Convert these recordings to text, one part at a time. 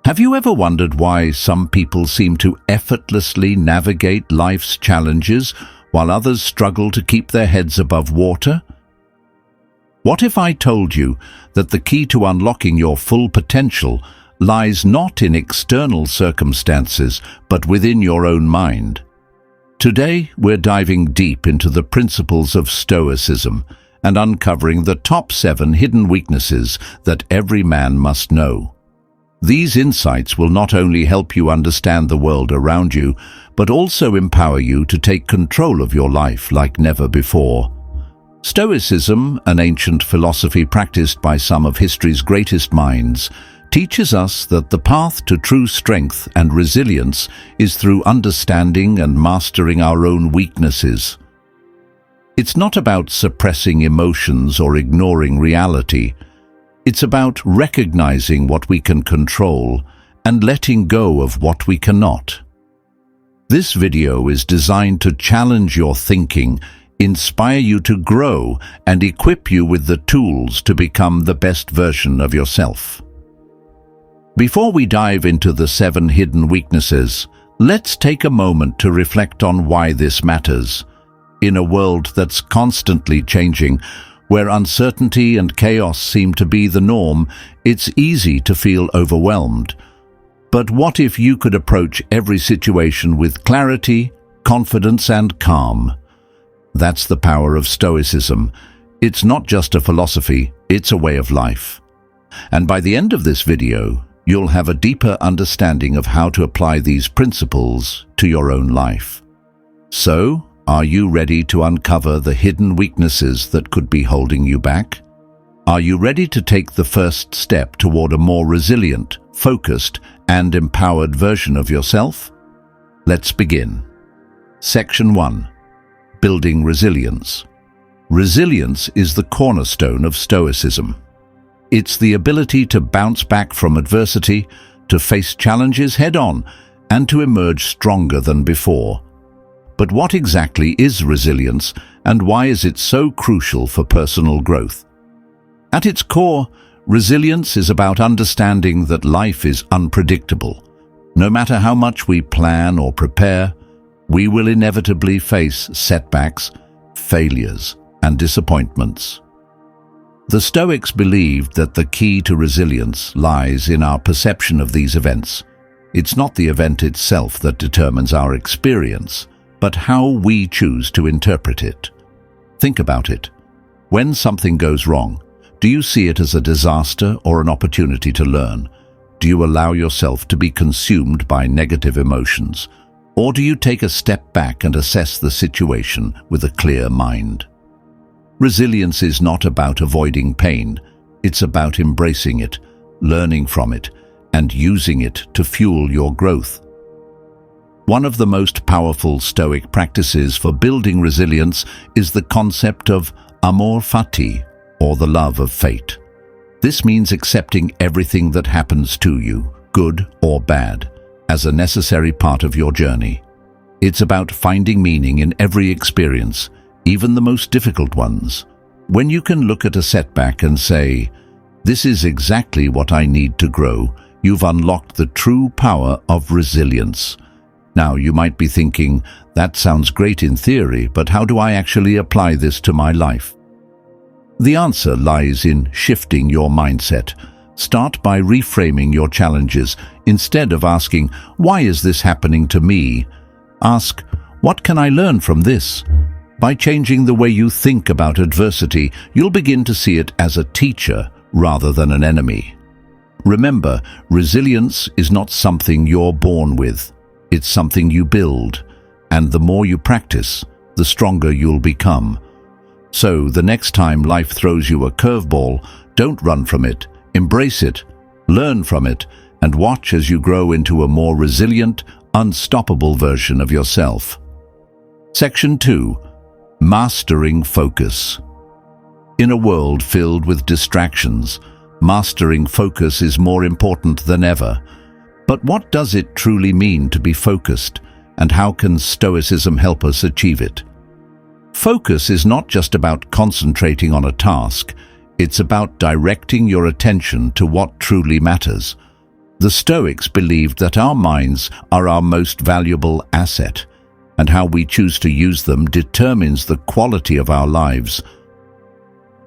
Have you ever wondered why some people seem to effortlessly navigate life's challenges while others struggle to keep their heads above water? What if I told you that the key to unlocking your full potential lies not in external circumstances, but within your own mind? Today, we're diving deep into the principles of Stoicism and uncovering the top 7 hidden weaknesses that every man must know. These insights will not only help you understand the world around you, but also empower you to take control of your life like never before. Stoicism, an ancient philosophy practiced by some of history's greatest minds, teaches us that the path to true strength and resilience is through understanding and mastering our own weaknesses. It's not about suppressing emotions or ignoring reality. It's about recognizing what we can control and letting go of what we cannot. This video is designed to challenge your thinking, inspire you to grow, and equip you with the tools to become the best version of yourself. Before we dive into the 7 hidden weaknesses, let's take a moment to reflect on why this matters. In a world that's constantly changing, where uncertainty and chaos seem to be the norm, it's easy to feel overwhelmed. But what if you could approach every situation with clarity, confidence, and calm? That's the power of Stoicism. It's not just a philosophy, it's a way of life. And by the end of this video, you'll have a deeper understanding of how to apply these principles to your own life. So, are you ready to uncover the hidden weaknesses that could be holding you back? Are you ready to take the first step toward a more resilient, focused, and empowered version of yourself? Let's begin. Section 1. Building resilience. Resilience is the cornerstone of Stoicism. It's the ability to bounce back from adversity, to face challenges head-on, and to emerge stronger than before. But what exactly is resilience, and why is it so crucial for personal growth? At its core, resilience is about understanding that life is unpredictable. No matter how much we plan or prepare, we will inevitably face setbacks, failures, and disappointments. The Stoics believed that the key to resilience lies in our perception of these events. It's not the event itself that determines our experience, but how we choose to interpret it. Think about it. When something goes wrong, do you see it as a disaster or an opportunity to learn? Do you allow yourself to be consumed by negative emotions? Or do you take a step back and assess the situation with a clear mind? Resilience is not about avoiding pain. It's about embracing it, learning from it, and using it to fuel your growth. One of the most powerful Stoic practices for building resilience is the concept of amor fati, or the love of fate. This means accepting everything that happens to you, good or bad, as a necessary part of your journey. It's about finding meaning in every experience, even the most difficult ones. When you can look at a setback and say, "This is exactly what I need to grow," you've unlocked the true power of resilience. Now, you might be thinking, that sounds great in theory, but how do I actually apply this to my life? The answer lies in shifting your mindset. Start by reframing your challenges. Instead of asking, "Why is this happening to me?" ask, "What can I learn from this?" By changing the way you think about adversity, you'll begin to see it as a teacher rather than an enemy. Remember, resilience is not something you're born with. It's something you build, and the more you practice, the stronger you'll become. So, the next time life throws you a curveball, don't run from it. Embrace it, learn from it, and watch as you grow into a more resilient, unstoppable version of yourself. Section 2. Mastering focus. In a world filled with distractions, mastering focus is more important than ever. But what does it truly mean to be focused, and how can Stoicism help us achieve it? Focus is not just about concentrating on a task, it's about directing your attention to what truly matters. The Stoics believed that our minds are our most valuable asset, and how we choose to use them determines the quality of our lives.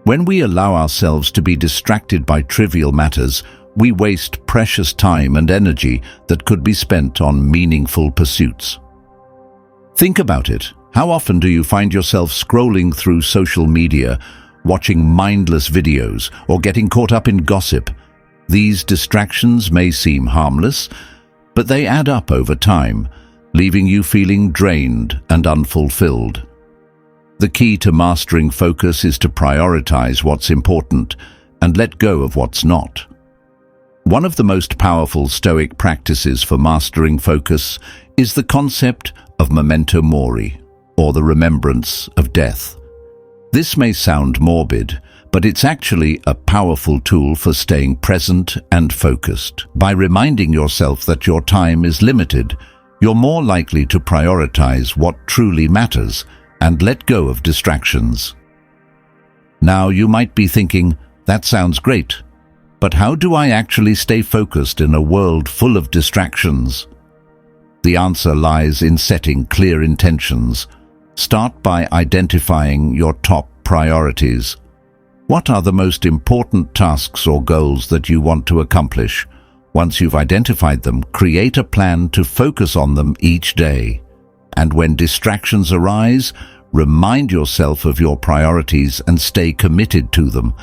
When we allow ourselves to be distracted by trivial matters, we waste precious time and energy that could be spent on meaningful pursuits. Think about it. How often do you find yourself scrolling through social media, watching mindless videos, or getting caught up in gossip? These distractions may seem harmless, but they add up over time, leaving you feeling drained and unfulfilled. The key to mastering focus is to prioritize what's important and let go of what's not. One of the most powerful Stoic practices for mastering focus is the concept of memento mori, or the remembrance of death. This may sound morbid, but it's actually a powerful tool for staying present and focused. By reminding yourself that your time is limited, you're more likely to prioritize what truly matters and let go of distractions. Now you might be thinking, that sounds great, but how do I actually stay focused in a world full of distractions? The answer lies in setting clear intentions. Start by identifying your top priorities. What are the most important tasks or goals that you want to accomplish? Once you've identified them, create a plan to focus on them each day. And when distractions arise, remind yourself of your priorities and stay committed to them.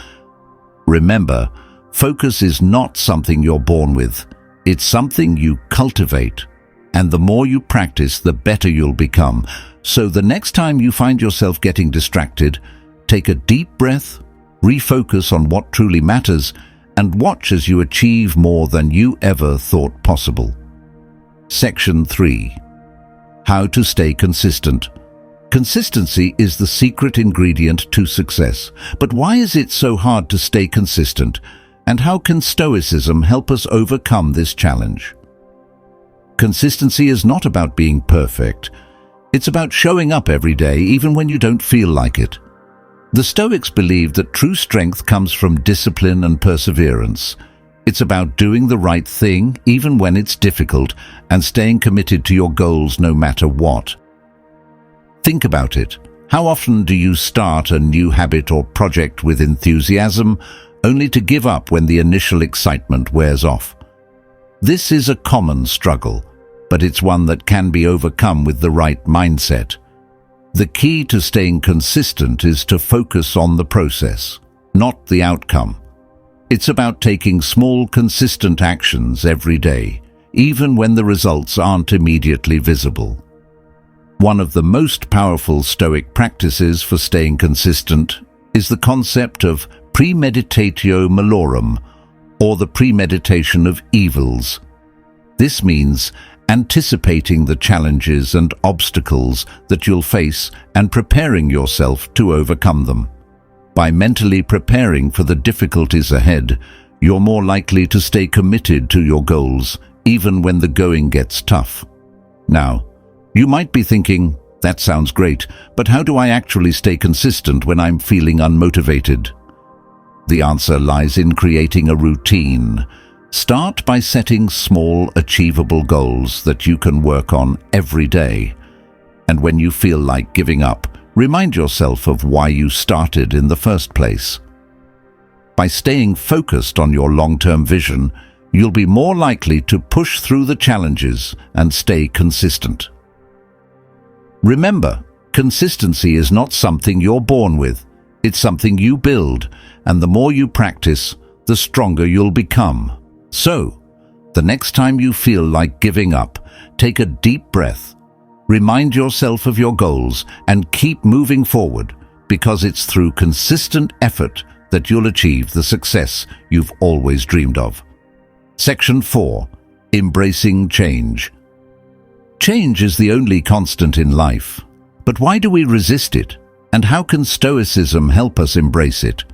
Remember, focus is not something you're born with. It's something you cultivate. And the more you practice, the better you'll become. So the next time you find yourself getting distracted, take a deep breath, refocus on what truly matters, and watch as you achieve more than you ever thought possible. Section 3. How to stay consistent. Consistency is the secret ingredient to success. But why is it so hard to stay consistent? And how can Stoicism help us overcome this challenge? Consistency is not about being perfect. It's about showing up every day, even when you don't feel like it. The Stoics believed that true strength comes from discipline and perseverance. It's about doing the right thing, even when it's difficult, and staying committed to your goals no matter what. Think about it. How often do you start a new habit or project with enthusiasm, only to give up when the initial excitement wears off? This is a common struggle, but it's one that can be overcome with the right mindset. The key to staying consistent is to focus on the process, not the outcome. It's about taking small, consistent actions every day, even when the results aren't immediately visible. One of the most powerful Stoic practices for staying consistent is the concept of premeditatio malorum, or the premeditation of evils. This means anticipating the challenges and obstacles that you'll face and preparing yourself to overcome them. By mentally preparing for the difficulties ahead, you're more likely to stay committed to your goals, even when the going gets tough. Now, you might be thinking, that sounds great, but how do I actually stay consistent when I'm feeling unmotivated? The answer lies in creating a routine. Start by setting small, achievable goals that you can work on every day. And when you feel like giving up, remind yourself of why you started in the first place. By staying focused on your long-term vision, you'll be more likely to push through the challenges and stay consistent. Remember, consistency is not something you're born with. It's something you build, and the more you practice, the stronger you'll become. So, the next time you feel like giving up, take a deep breath, remind yourself of your goals, and keep moving forward, because it's through consistent effort that you'll achieve the success you've always dreamed of. Section 4. Embracing change. Change is the only constant in life. But why do we resist it? And how can Stoicism help us embrace it?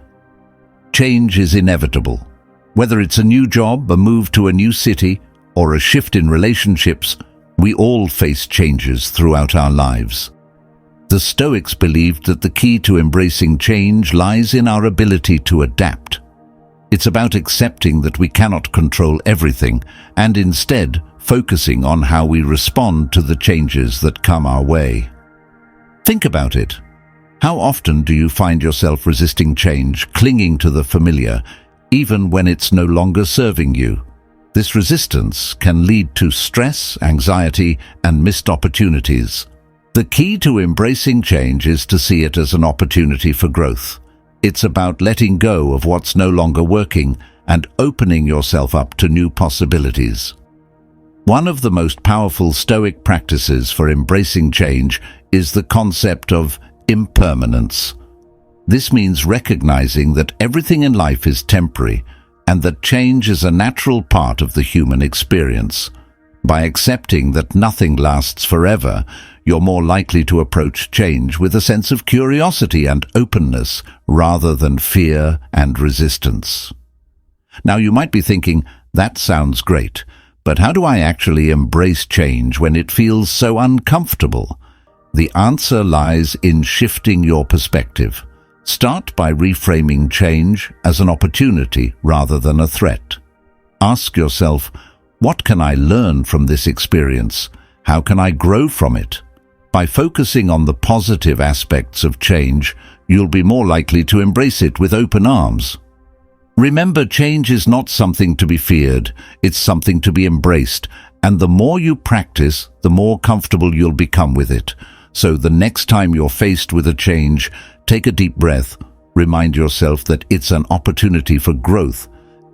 Change is inevitable. Whether it's a new job, a move to a new city, or a shift in relationships, we all face changes throughout our lives. The Stoics believed that the key to embracing change lies in our ability to adapt. It's about accepting that we cannot control everything and instead focusing on how we respond to the changes that come our way. Think about it. How often do you find yourself resisting change, clinging to the familiar, even when it's no longer serving you? This resistance can lead to stress, anxiety, and missed opportunities. The key to embracing change is to see it as an opportunity for growth. It's about letting go of what's no longer working and opening yourself up to new possibilities. One of the most powerful Stoic practices for embracing change is the concept of impermanence. This means recognizing that everything in life is temporary and that change is a natural part of the human experience. By accepting that nothing lasts forever, you're more likely to approach change with a sense of curiosity and openness rather than fear and resistance. Now you might be thinking, that sounds great, but how do I actually embrace change when it feels so uncomfortable? The answer lies in shifting your perspective. Start by reframing change as an opportunity rather than a threat. Ask yourself, what can I learn from this experience? How can I grow from it? By focusing on the positive aspects of change, you'll be more likely to embrace it with open arms. Remember, change is not something to be feared, it's something to be embraced, and the more you practice, the more comfortable you'll become with it. So the next time you're faced with a change, take a deep breath, remind yourself that it's an opportunity for growth,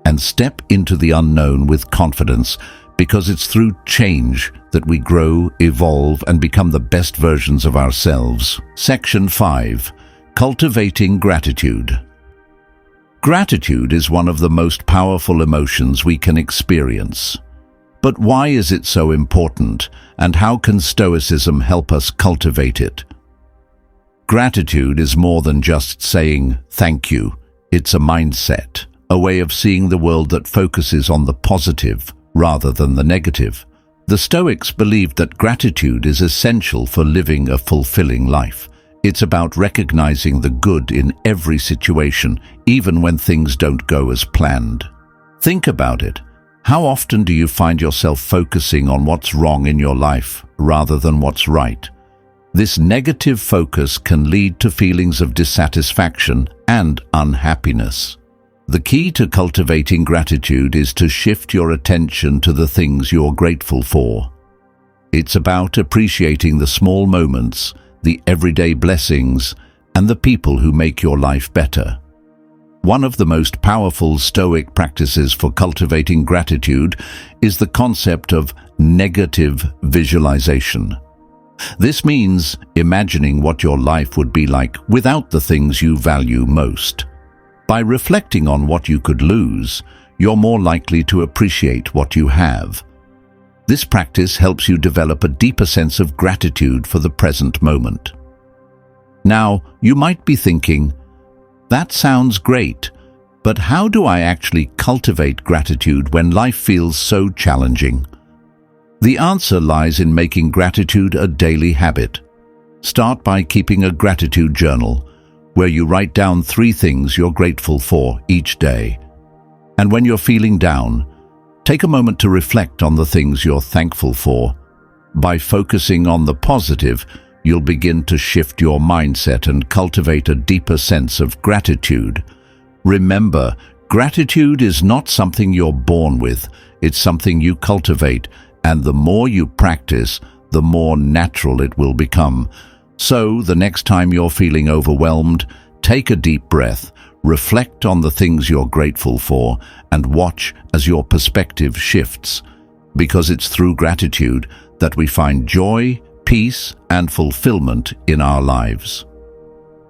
and step into the unknown with confidence, because it's through change that we grow, evolve, and become the best versions of ourselves. Section 5. Cultivating gratitude. Gratitude is one of the most powerful emotions we can experience. But why is it so important, and how can Stoicism help us cultivate it? Gratitude is more than just saying thank you. It's a mindset, a way of seeing the world that focuses on the positive rather than the negative. The Stoics believed that gratitude is essential for living a fulfilling life. It's about recognizing the good in every situation, even when things don't go as planned. Think about it. How often do you find yourself focusing on what's wrong in your life rather than what's right? This negative focus can lead to feelings of dissatisfaction and unhappiness. The key to cultivating gratitude is to shift your attention to the things you're grateful for. It's about appreciating the small moments, the everyday blessings, and the people who make your life better. One of the most powerful Stoic practices for cultivating gratitude is the concept of negative visualization. This means imagining what your life would be like without the things you value most. By reflecting on what you could lose, you're more likely to appreciate what you have. This practice helps you develop a deeper sense of gratitude for the present moment. Now, you might be thinking, that sounds great, but how do I actually cultivate gratitude when life feels so challenging? The answer lies in making gratitude a daily habit. Start by keeping a gratitude journal, where you write down 3 things you're grateful for each day. And when you're feeling down, take a moment to reflect on the things you're thankful for. By focusing on the positive, you'll begin to shift your mindset and cultivate a deeper sense of gratitude. Remember, gratitude is not something you're born with, it's something you cultivate, and the more you practice, the more natural it will become. So, the next time you're feeling overwhelmed, take a deep breath, reflect on the things you're grateful for, and watch as your perspective shifts. Because it's through gratitude that we find joy, peace, and fulfillment in our lives.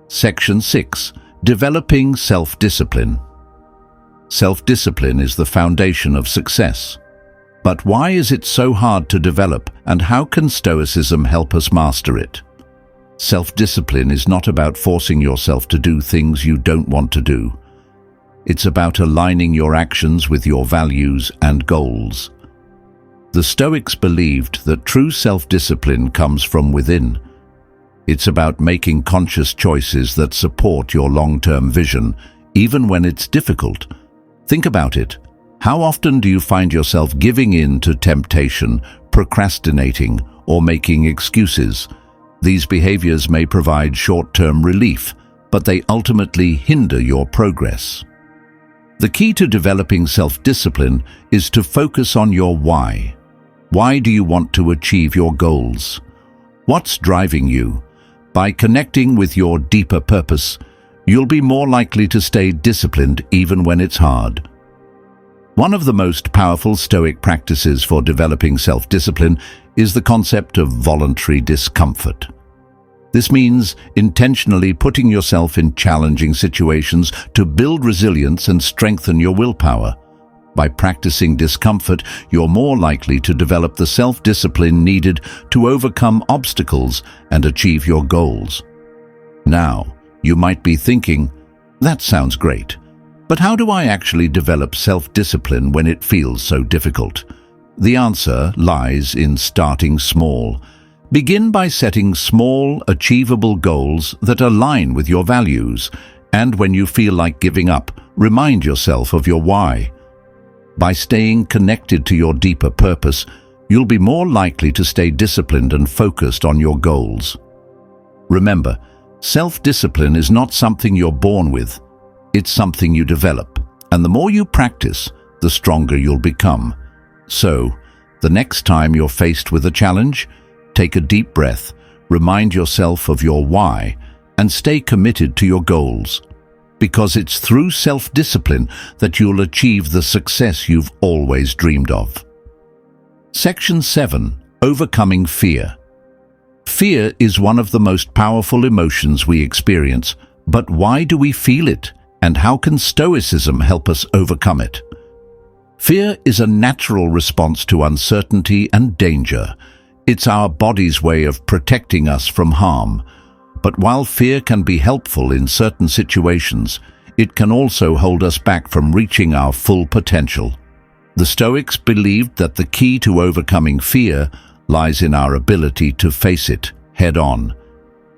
Section 6. Developing self-discipline. Self-discipline is the foundation of success. But why is it so hard to develop, and how can Stoicism help us master it? Self-discipline is not about forcing yourself to do things you don't want to do. It's about aligning your actions with your values and goals. The Stoics believed that true self-discipline comes from within. It's about making conscious choices that support your long-term vision, even when it's difficult. Think about it. How often do you find yourself giving in to temptation, procrastinating, or making excuses? These behaviors may provide short-term relief, but they ultimately hinder your progress. The key to developing self-discipline is to focus on your why. Why do you want to achieve your goals? What's driving you? By connecting with your deeper purpose, you'll be more likely to stay disciplined even when it's hard. One of the most powerful Stoic practices for developing self-discipline is the concept of voluntary discomfort. This means intentionally putting yourself in challenging situations to build resilience and strengthen your willpower. By practicing discomfort, you're more likely to develop the self-discipline needed to overcome obstacles and achieve your goals. Now, you might be thinking, that sounds great, but how do I actually develop self-discipline when it feels so difficult? The answer lies in starting small. Begin by setting small, achievable goals that align with your values, and when you feel like giving up, remind yourself of your why. By staying connected to your deeper purpose, you'll be more likely to stay disciplined and focused on your goals. Remember, self-discipline is not something you're born with. It's something you develop, and the more you practice, the stronger you'll become. So, the next time you're faced with a challenge, take a deep breath, remind yourself of your why, and stay committed to your goals. Because it's through self-discipline that you'll achieve the success you've always dreamed of. Section 7. Overcoming fear. Fear is one of the most powerful emotions we experience, but why do we feel it, and how can Stoicism help us overcome it? Fear is a natural response to uncertainty and danger. It's our body's way of protecting us from harm. But while fear can be helpful in certain situations, it can also hold us back from reaching our full potential. The Stoics believed that the key to overcoming fear lies in our ability to face it head-on.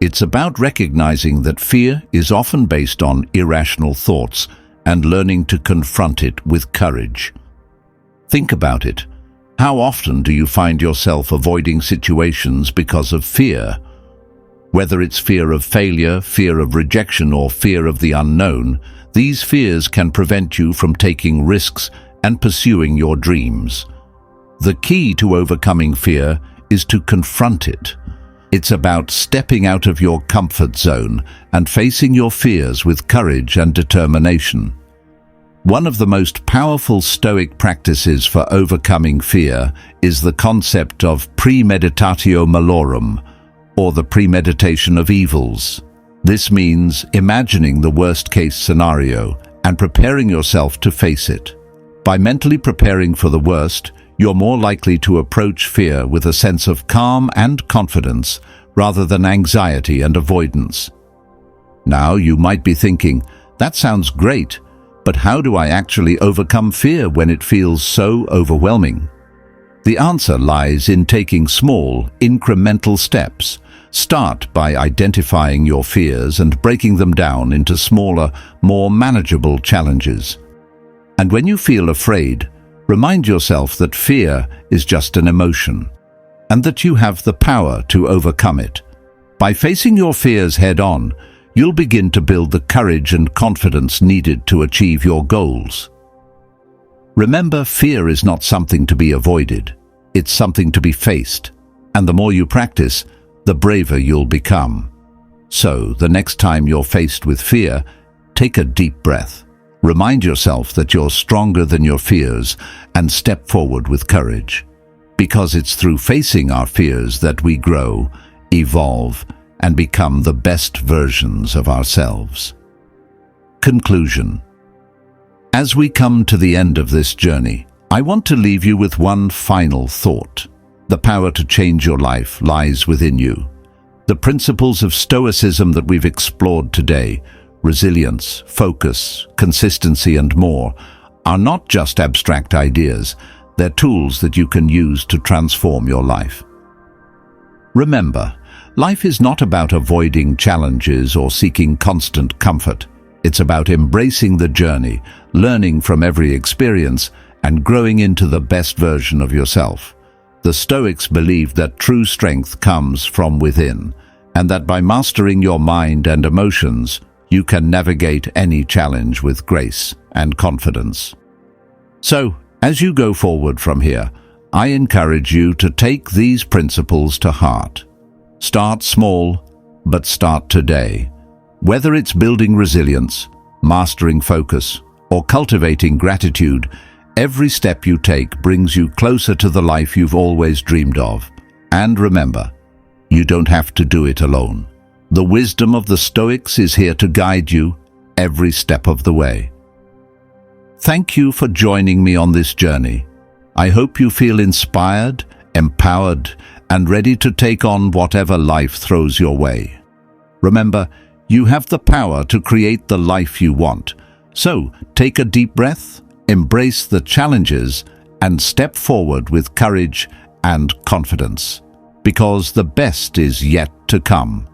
It's about recognizing that fear is often based on irrational thoughts and learning to confront it with courage. Think about it. How often do you find yourself avoiding situations because of fear? Whether it's fear of failure, fear of rejection, or fear of the unknown, these fears can prevent you from taking risks and pursuing your dreams. The key to overcoming fear is to confront it. It's about stepping out of your comfort zone and facing your fears with courage and determination. One of the most powerful Stoic practices for overcoming fear is the concept of premeditatio malorum, or the premeditation of evils. This means imagining the worst-case scenario and preparing yourself to face it. By mentally preparing for the worst, you're more likely to approach fear with a sense of calm and confidence rather than anxiety and avoidance. Now you might be thinking, that sounds great, but how do I actually overcome fear when it feels so overwhelming? The answer lies in taking small, incremental steps. Start by identifying your fears and breaking them down into smaller, more manageable challenges. And when you feel afraid, remind yourself that fear is just an emotion, and that you have the power to overcome it. By facing your fears head-on, you'll begin to build the courage and confidence needed to achieve your goals. Remember, fear is not something to be avoided. It's something to be faced, and the more you practice, the braver you'll become. So, the next time you're faced with fear, take a deep breath. Remind yourself that you're stronger than your fears and step forward with courage. Because it's through facing our fears that we grow, evolve, and become the best versions of ourselves. Conclusion. As we come to the end of this journey, I want to leave you with one final thought. The power to change your life lies within you. The principles of Stoicism that we've explored today, resilience, focus, consistency, and more, are not just abstract ideas. They're tools that you can use to transform your life. Remember, life is not about avoiding challenges or seeking constant comfort. It's about embracing the journey, learning from every experience, and growing into the best version of yourself. The Stoics believed that true strength comes from within, and that by mastering your mind and emotions, you can navigate any challenge with grace and confidence. So, as you go forward from here, I encourage you to take these principles to heart. Start small, but start today. Whether it's building resilience, mastering focus, or cultivating gratitude, every step you take brings you closer to the life you've always dreamed of. And remember, you don't have to do it alone. The wisdom of the Stoics is here to guide you every step of the way. Thank you for joining me on this journey. I hope you feel inspired, empowered, and ready to take on whatever life throws your way. Remember, you have the power to create the life you want. So, take a deep breath, embrace the challenges, and step forward with courage and confidence. Because the best is yet to come.